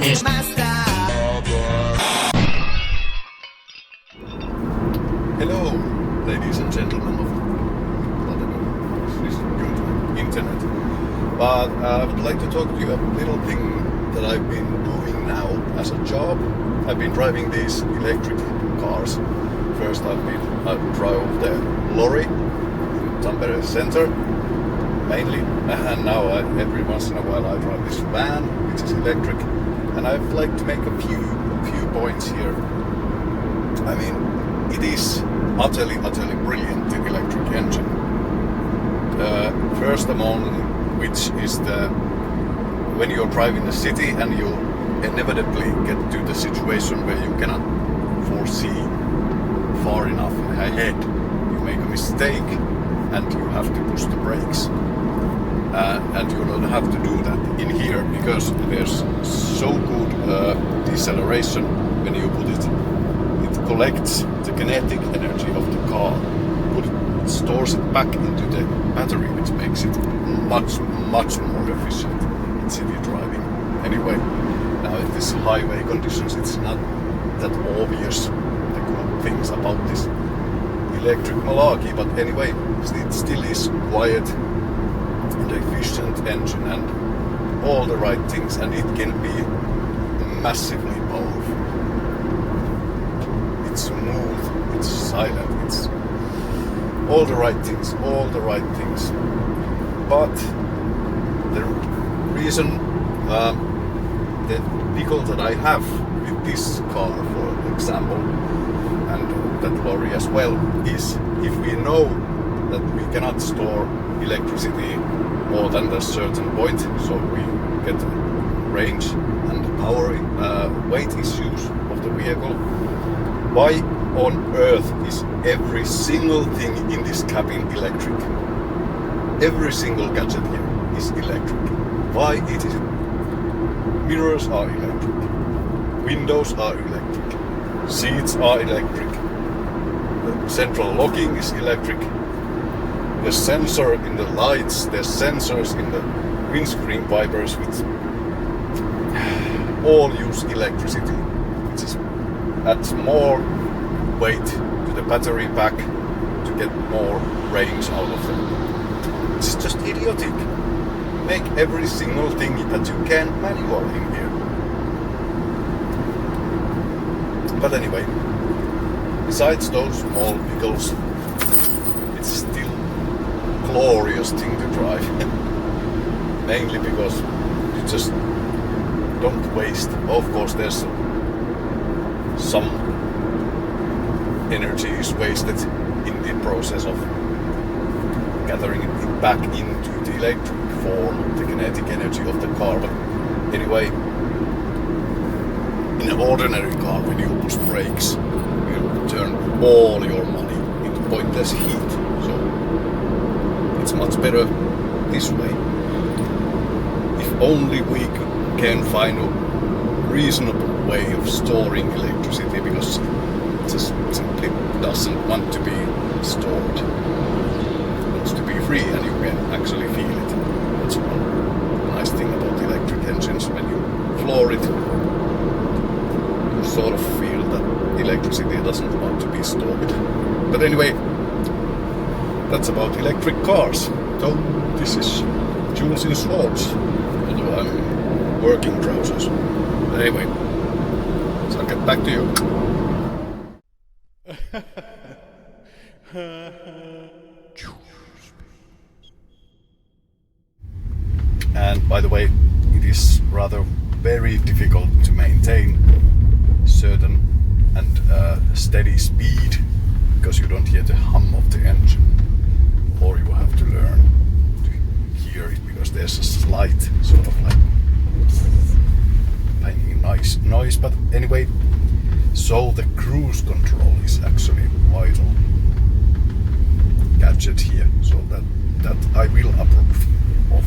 Hello, ladies and gentlemen of whatever this good internet. But I would like to talk to you a little thing that I've been doing now as a job. I've been driving these electric cars. First I drove the lorry in Tampere center mainly, and now every once in a while I drive this van which is electric, and I'd like to make a few points here. I mean, it is utterly brilliant, the electric engine. First among which is when you're driving the city and you inevitably get to the situation where you cannot foresee far enough ahead. You make a mistake and you have to push the brakes. And you don't have to do that in here because there's so good deceleration when you put it. It collects the kinetic energy of the car, stores it back into the battery, which makes it much more efficient in city driving. Anyway, now in this highway conditions, it's not that obvious the good things about this electric malarkey, but anyway, it still is quiet and efficient engine and all the right things, and it can be massively powerful. It's smooth, it's silent, it's all the right things. But the reason, the pickle that I have with this car, for example, and that lorry as well, is if we know that we cannot store electricity more than a certain point, so we get range and power weight issues of the vehicle. Why on earth is every single thing in this cabin electric? Every single gadget here is electric. Why it is? Mirrors are electric. Windows are electric. Seats are electric. The central locking is electric. The sensor in the lights, there's sensors in the windscreen wipers which all use electricity, which adds more weight to the battery pack to get more range out of them. It's just idiotic. Make every single thing that you can manual in here. But anyway, besides those small pickles, it's still glorious thing to drive. Mainly because you just don't waste. Of course, there's some energy is wasted in the process of gathering it back into the electric form, the kinetic energy of the car. But anyway, in an ordinary car, when you push brakes, you turn all your money into pointless heat. So it's much better this way. If only we can find a reasonable way of storing electricity, because it just simply doesn't want to be stored. It wants to be free, and you can actually feel it. That's one nice thing about electric engines. When you floor it, you sort of feel that electricity doesn't want to be stored. But anyway, that's about electric cars. So this is Jules in shorts, although I'm in working trousers. But anyway, so I'll get back to you. And by the way, it is rather very difficult to maintain certain and steady speed, because you don't hear the hum of the engine, or you have to learn to hear it, because there's a slight sort of like tiny nice noise. But anyway, so the cruise control is actually vital gadget here, so that I will approve of.